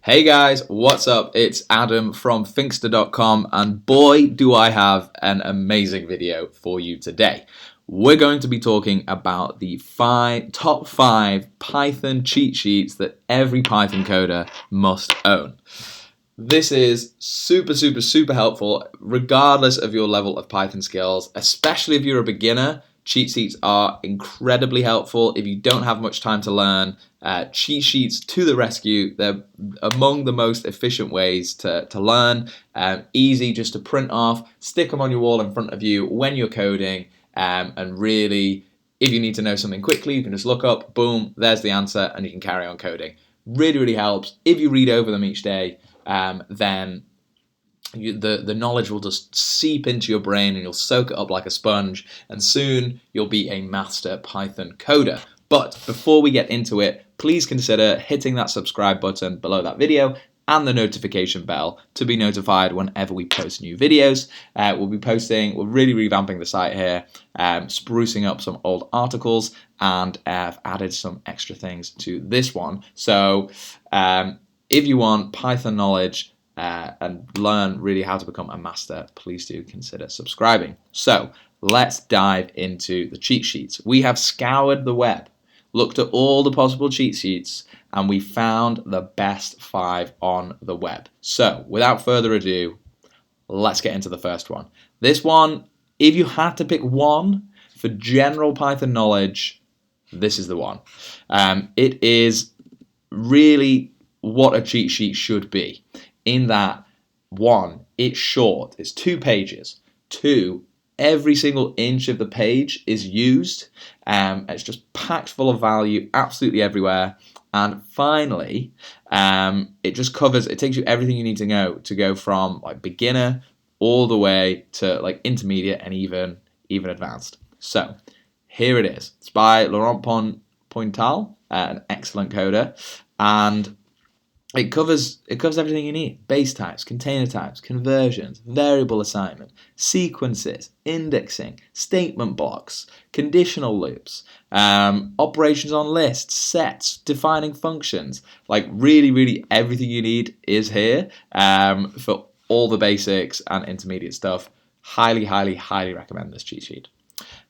Hey guys, what's up? It's Adam from Thinkster.com, and boy, do I have an amazing video for you today. We're going to be talking about the top five Python cheat sheets that every Python coder must own. This is super helpful regardless of your level of Python skills, especially if you're a beginner. Cheat sheets are incredibly helpful. If you don't have much time to learn, cheat sheets to the rescue. They're among the most efficient ways to learn. Easy just to print off, stick them on your wall in front of you when you're coding, and really, if you need to know something quickly, you can just look up, boom, there's the answer, and you can carry on coding. Really helps. If you read over them each day, then the knowledge will just seep into your brain and you'll soak it up like a sponge, and soon you'll be a master Python coder. But before we get into it, please consider hitting that subscribe button below that video and the notification bell to be notified whenever we post new videos. We're really revamping the site here, sprucing up some old articles, and I've added some extra things to this one. So if you want Python knowledge and learn really how to become a master, please do consider subscribing. So let's dive into the cheat sheets. We have scoured the web, looked at all the possible cheat sheets, and we found the best 5 on the web. So without further ado, let's get into the first one. This one, if you had to pick one for general Python knowledge, this is the one. It is really what a cheat sheet should be, in that, one, it's short, it's 2 pages. 2, every single inch of the page is used. It's just packed full of value absolutely everywhere. And finally, it takes you everything you need to know to go from like beginner all the way to like intermediate and even advanced. So here it is. It's by Laurent Pointal, an excellent coder, and it covers everything you need: base types, container types, conversions, variable assignment, sequences, indexing, statement blocks, conditional loops, operations on lists, sets, defining functions. Like really everything you need is here for all the basics and intermediate stuff. Highly recommend this cheat sheet.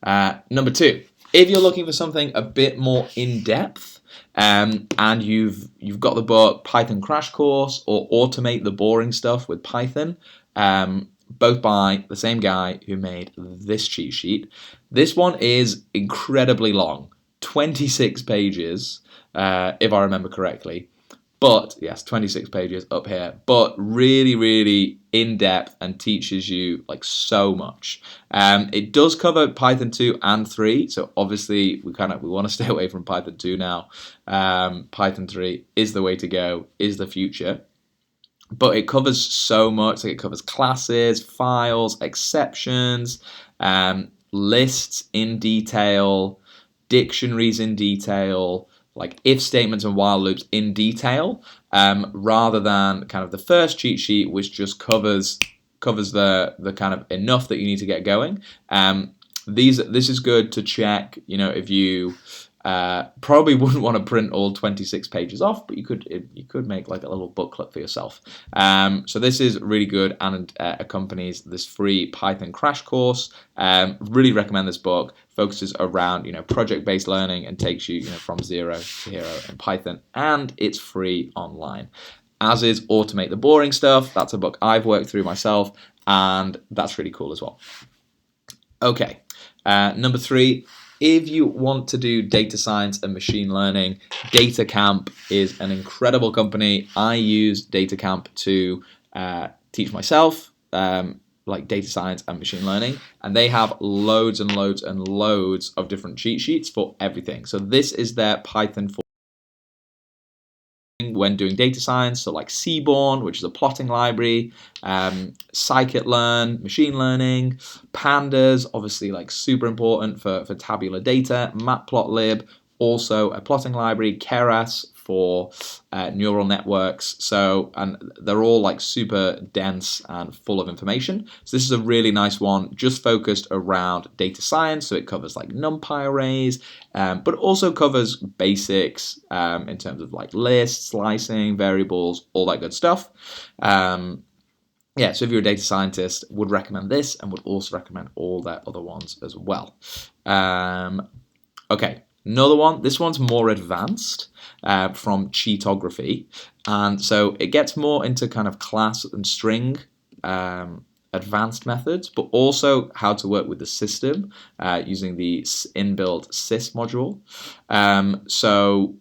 Number 2, if you're looking for something a bit more in depth, and you've got the book Python Crash Course or Automate the Boring Stuff with Python, both by the same guy who made this cheat sheet. This one is incredibly long, 26 pages, if I remember correctly. But yes, 26 pages up here, but really in depth and teaches you like so much. It does cover Python 2 and 3, so obviously we want to stay away from Python 2 now. Python 3 is the way to go, is the future. But it covers so much. Like, it covers classes, files, exceptions, lists in detail, dictionaries in detail, like if statements and while loops in detail, rather than kind of the first cheat sheet, which just covers the kind of enough that you need to get going. This is good to check, if you probably wouldn't want to print all 26 pages off, but you could make like a little booklet for yourself. So this is really good and accompanies this free Python crash course. Really recommend this book. Focuses around project-based learning and takes you from zero to hero in Python, and it's free online. As is Automate the Boring Stuff. That's a book I've worked through myself, and that's really cool as well. Okay, number 3. If you want to do data science and machine learning, DataCamp is an incredible company. I use DataCamp to teach myself like data science and machine learning, and they have loads and loads of different cheat sheets for everything. So this is their Python for when doing data science, so like Seaborn, which is a plotting library, scikit-learn, machine learning, pandas, obviously like super important for tabular data, matplotlib, also a plotting library, keras for neural networks. So, and they're all like super dense and full of information. So this is a really nice one, just focused around data science. So it covers like NumPy arrays, but also covers basics in terms of like lists, slicing, variables, all that good stuff. Yeah, so if you're a data scientist, would recommend this, and would also recommend all their other ones as well. Okay, another one. This one's more advanced from Cheatography, and so it gets more into kind of class and string advanced methods, but also how to work with the system using the inbuilt sys module. So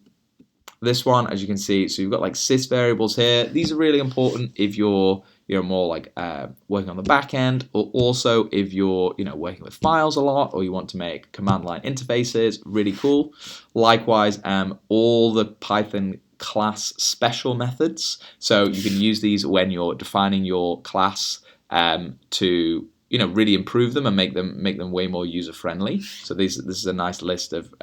this one, as you can see, so you've got like sys variables here. These are really important if you're more like working on the back end, or also if you're working with files a lot, or you want to make command line interfaces. Really cool. Likewise, all the Python class special methods. So you can use these when you're defining your class to really improve them and make them way more user friendly. So this is a nice list of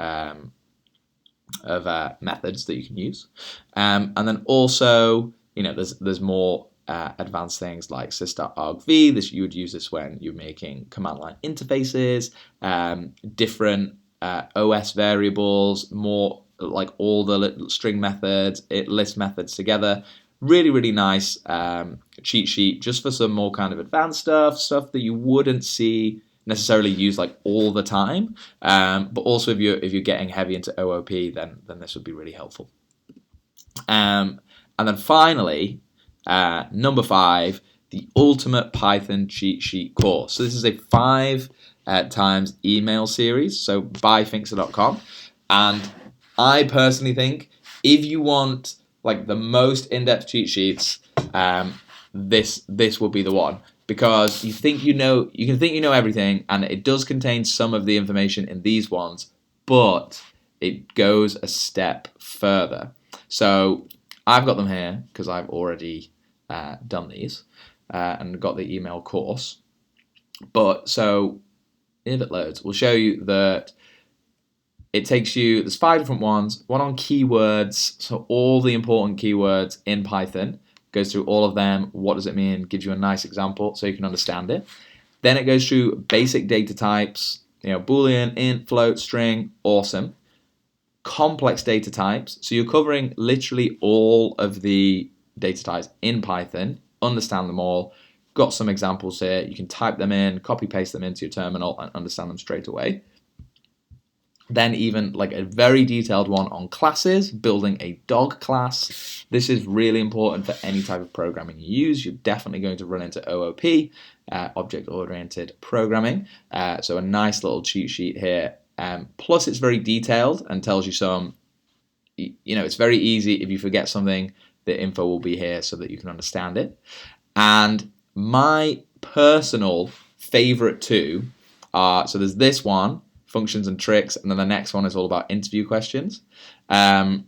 methods that you can use, and then also there's more advanced things like sys.argv. This, you would use this when you're making command line interfaces, different OS variables, more like all the string methods, list methods together. Really, really nice cheat sheet just for some more kind of advanced stuff that you wouldn't see necessarily used like all the time, but also if you're getting heavy into OOP, then this would be really helpful. And then finally, number 5, the Ultimate Python Cheat Sheet course. So this is a 5 times email series, so by Finxter.com, and I personally think if you want like the most in-depth cheat sheets, this will be the one. Because you can think you know everything, and it does contain some of the information in these ones, but it goes a step further. So I've got them here because I've already done these and got the email course. But so if it loads, we'll show you that it takes you, there's 5 different ones, one on keywords, so all the important keywords in Python. Goes through all of them, what does it mean, gives you a nice example so you can understand it. Then it goes through basic data types, Boolean, int, float, string, awesome. Complex data types, so you're covering literally all of the data types in Python, understand them all. Got some examples here, you can type them in, copy paste them into your terminal and understand them straight away. Then even like a very detailed one on classes, building a dog class. This is really important for any type of programming you use. You're definitely going to run into OOP, object-oriented programming. So a nice little cheat sheet here. Plus it's very detailed and tells you some, it's very easy. If you forget something, the info will be here so that you can understand it. And my personal favorite 2 are, so there's this one, functions and tricks, and then the next one is all about interview questions. And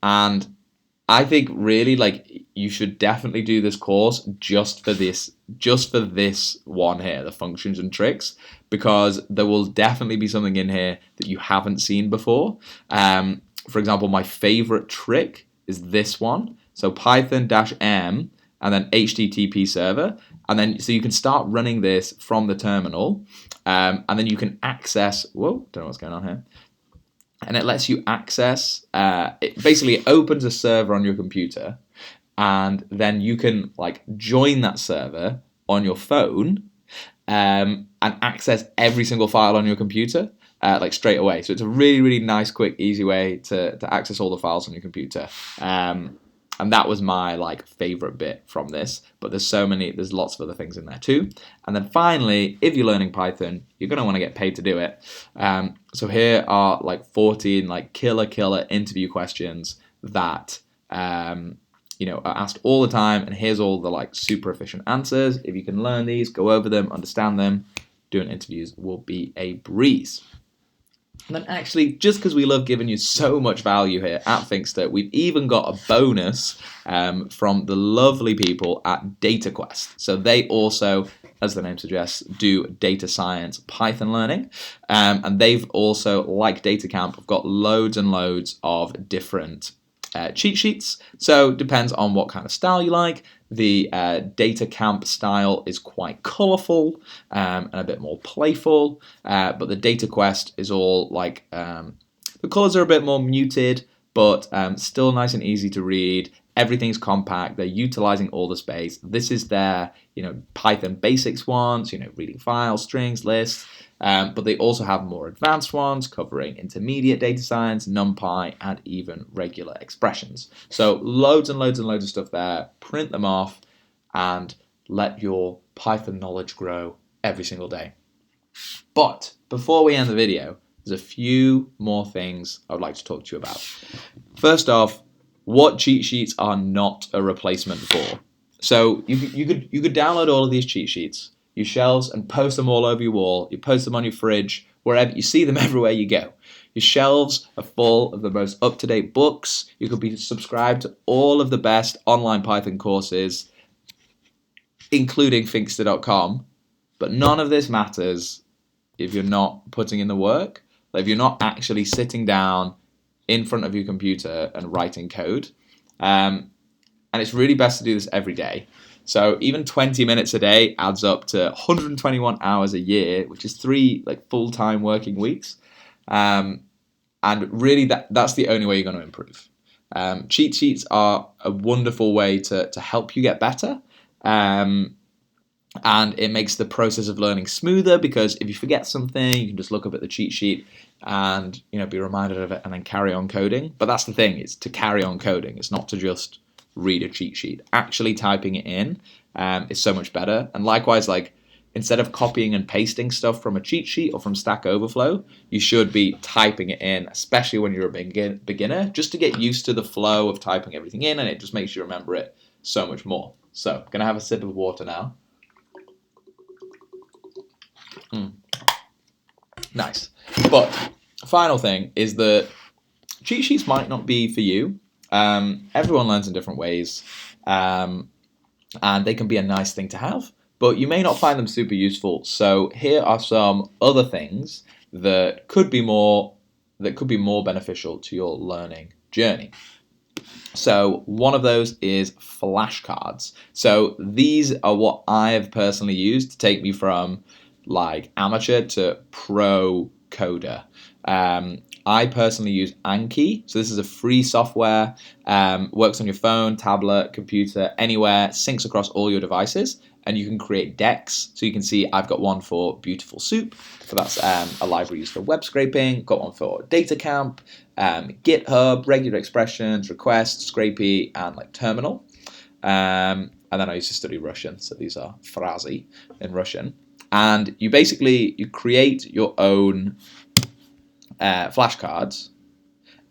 I think really like you should definitely do this course just for this one here, the functions and tricks, because there will definitely be something in here that you haven't seen before. For example, my favorite trick is this one. So Python-m and then HTTP server. And then so you can start running this from the terminal, and then you can access, don't know what's going on here. And it lets you access, it basically opens a server on your computer, and then you can like join that server on your phone and access every single file on your computer like straight away. So it's a really, really nice, quick, easy way to access all the files on your computer. And that was my like favorite bit from this, but there's lots of other things in there too. And then finally, if you're learning Python, you're going to want to get paid to do it. So here are like 14 like killer interview questions that are asked all the time, and here's all the like super efficient answers. If you can learn these, go over them, understand them, doing interviews will be a breeze. And then actually, just because we love giving you so much value here at Finxter, we've even got a bonus from the lovely people at DataQuest. So they also, as the name suggests, do data science Python learning. And they've also, like DataCamp, have got loads and loads of different cheat sheets. So depends on what kind of style you like. The data camp style is quite colourful and a bit more playful, but the data quest is all like the colours are a bit more muted, but still nice and easy to read. Everything's compact. They're utilizing all the space. This is their, Python basics ones, reading files, strings, lists. But they also have more advanced ones covering intermediate data science, NumPy, and even regular expressions. So loads and loads and loads of stuff there. Print them off and let your Python knowledge grow every single day. But before we end the video, there's a few more things I would like to talk to you about. First off, what cheat sheets are not a replacement for. So you could download all of these cheat sheets, your shelves, and post them all over your wall. You post them on your fridge, wherever you see them everywhere you go. Your shelves are full of the most up-to-date books. You could be subscribed to all of the best online Python courses, including Finkster.com. But none of this matters if you're not putting in the work, if you're not actually sitting down in front of your computer and writing code. And it's really best to do this every day. So even 20 minutes a day adds up to 121 hours a year, which is 3 full-time working weeks. And really that's the only way you're going to improve. Cheat sheets are a wonderful way to help you get better. And it makes the process of learning smoother, because if you forget something, you can just look up at the cheat sheet and be reminded of it and then carry on coding. But that's the thing, it's to carry on coding. It's not to just read a cheat sheet. Actually typing it in is so much better. And likewise, instead of copying and pasting stuff from a cheat sheet or from Stack Overflow, you should be typing it in, especially when you're a beginner, just to get used to the flow of typing everything in, and it just makes you remember it so much more. So I'm going to have a sip of water now. Nice. But final thing is that cheat sheets might not be for you. Everyone learns in different ways, and they can be a nice thing to have, but you may not find them super useful. So here are some other things that could be more beneficial to your learning journey. So one of those is flashcards. So these are what I have personally used to take me from amateur to pro coder. I personally use Anki. So this is a free software, works on your phone, tablet, computer, anywhere, syncs across all your devices, and you can create decks. So you can see I've got one for Beautiful Soup. So that's a library used for web scraping. Got one for Data Camp, GitHub, regular expressions, requests, Scrapy, and Terminal. And then I used to study Russian. So these are frazy in Russian. And you create your own flashcards,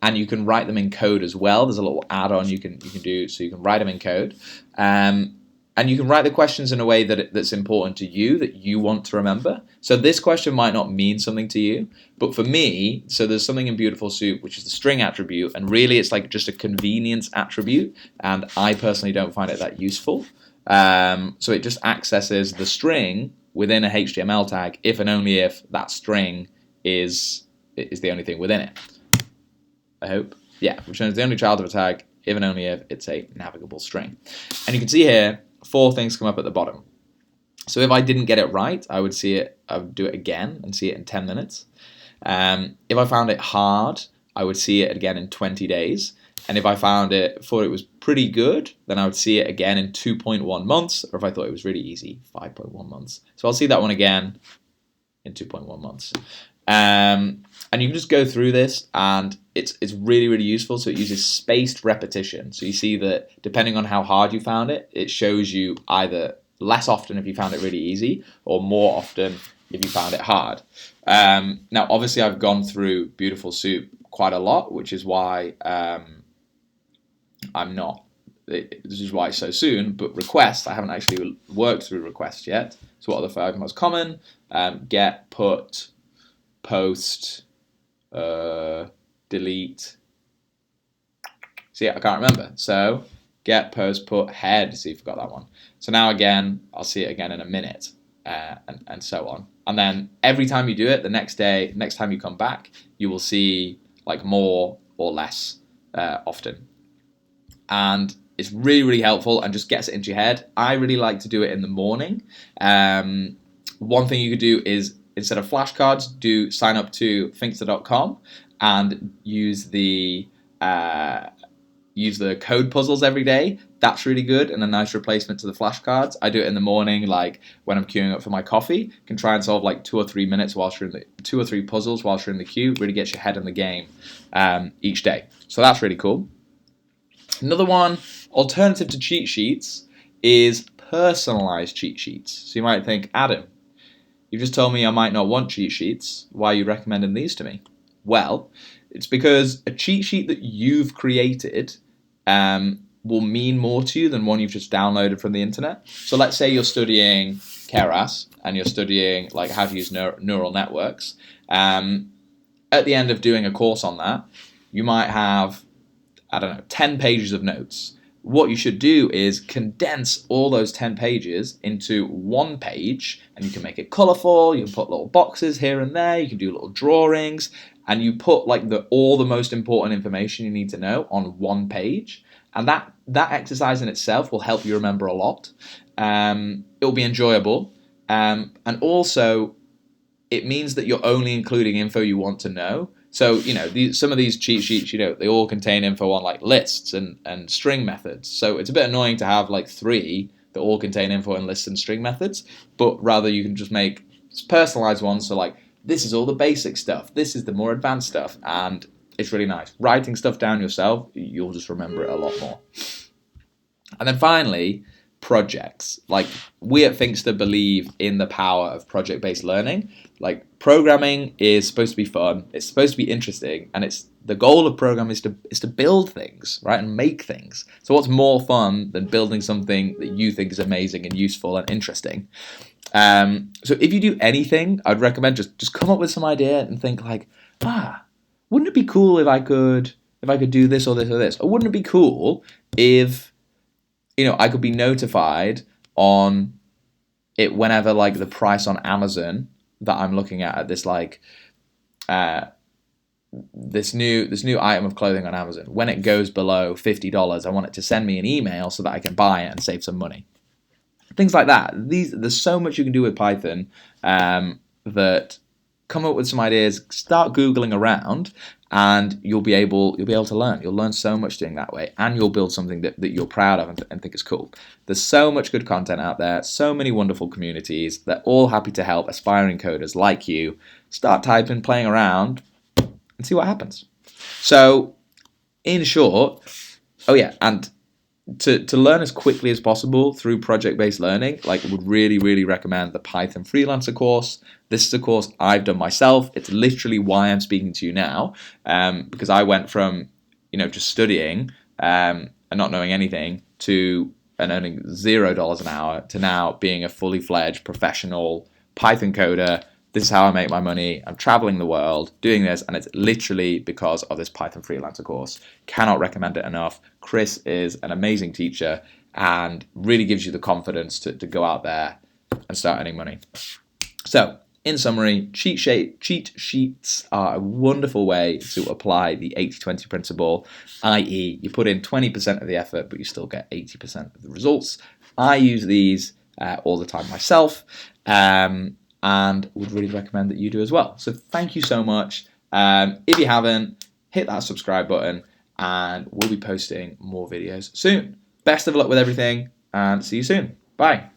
and you can write them in code as well. There's a little add-on you can do, so you can write them in code, and you can write the questions in a way that's important to you, that you want to remember. So this question might not mean something to you, but for me, so there's something in Beautiful Soup, which is the string attribute, and really it's just a convenience attribute, and I personally don't find it that useful. So it just accesses the string within a HTML tag if and only if that string is the only thing within it. I hope. Yeah, returns the only child of a tag if and only if it's a navigable string. And you can see here 4 things come up at the bottom. So if I didn't get it right, I would do it again and see it in 10 minutes. If I found it hard, I would see it again in 20 days. And if I thought it was pretty good, then I would see it again in 2.1 months. Or if I thought it was really easy, 5.1 months. So I'll see that one again in 2.1 months. And you can just go through this, and it's really, really useful. So it uses spaced repetition. So you see that depending on how hard you found it, it shows you either less often if you found it really easy, or more often if you found it hard. Now, obviously, I've gone through Beautiful Soup quite a lot, which is why this is why so soon, but requests, I haven't actually worked through requests yet. So what are the 5 most common? Get, put, post, delete. See, I can't remember. So get, post, put, head. See, you forgot that one. So now again, I'll see it again in a minute, and so on. And then every time you do it, the next time you come back, you will see more or less often. and it's really, really helpful and just gets it into your head. I really like to do it in the morning. One thing you could do is, instead of flashcards, sign up to Thinkster.com and use the code puzzles every day. That's really good and a nice replacement to the flashcards. I do it in the morning, like when I'm queuing up for my coffee. You can try and solve like 2 or 3 minutes whilst you're in the 2 or 3 puzzles whilst you're in the queue. Really gets your head in the game each day. So that's really cool. Another one, alternative to cheat sheets, is personalized cheat sheets. So you might think, Adam, you've just told me I might not want cheat sheets. Why are you recommending these to me? Well, it's because a cheat sheet that you've created will mean more to you than one you've just downloaded from the internet. So let's say you're studying Keras and you're studying like how to use neural networks. At the end of doing a course on that, you might have, 10 pages of notes. What you should do is condense all those 10 pages into one page, and you can make it colorful. You can put little boxes here and there. You can do little drawings, and you put like all the most important information you need to know on one page. And that exercise in itself will help you remember a lot. It'll be enjoyable, and also it means that you're only including info you want to know. So, some of these cheat sheets, they all contain info on like lists and string methods. So it's a bit annoying to have like 3 that all contain info on lists and string methods, but rather you can just make personalized ones. So like, this is all the basic stuff. This is the more advanced stuff. And it's really nice. Writing stuff down yourself, you'll just remember it a lot more. And then finally, projects. Like, we at Thinkster believe in the power of project-based learning. Like, programming is supposed to be fun, it's supposed to be interesting, and the goal of programming is to build things, right, and make things. So what's more fun than building something that you think is amazing and useful and interesting? So if you do anything, I'd recommend just come up with some idea and think like, wouldn't it be cool if I could do this or this or this? Or wouldn't it be cool if I could be notified on it whenever like the price on Amazon that I'm looking at this like this new item of clothing on Amazon, when it goes below $50, I want it to send me an email so that I can buy it and save some money. Things like that. There's so much you can do with Python that come up with some ideas, start Googling around, and you'll be able to learn. You'll learn so much doing that way, and you'll build something that you're proud of and think is cool. There's so much good content out there, so many wonderful communities. They're all happy to help aspiring coders like you. Start typing, playing around, and see what happens. So, in short, and to learn as quickly as possible through project-based learning, I would really, really recommend the Python Freelancer course. This is a course I've done myself. It's literally why I'm speaking to you now, because I went from, just studying and not knowing anything and earning $0 an hour to now being a fully fledged professional Python coder. This is how I make my money. I'm traveling the world doing this, and it's literally because of this Python Freelancer course. Cannot recommend it enough. Chris is an amazing teacher and really gives you the confidence to go out there and start earning money. So, in summary, cheat sheets are a wonderful way to apply the 80-20 principle, i.e. you put in 20% of the effort, but you still get 80% of the results. I use these all the time myself, and would really recommend that you do as well. So thank you so much. If you haven't, hit that subscribe button, and we'll be posting more videos soon. Best of luck with everything, and see you soon. Bye.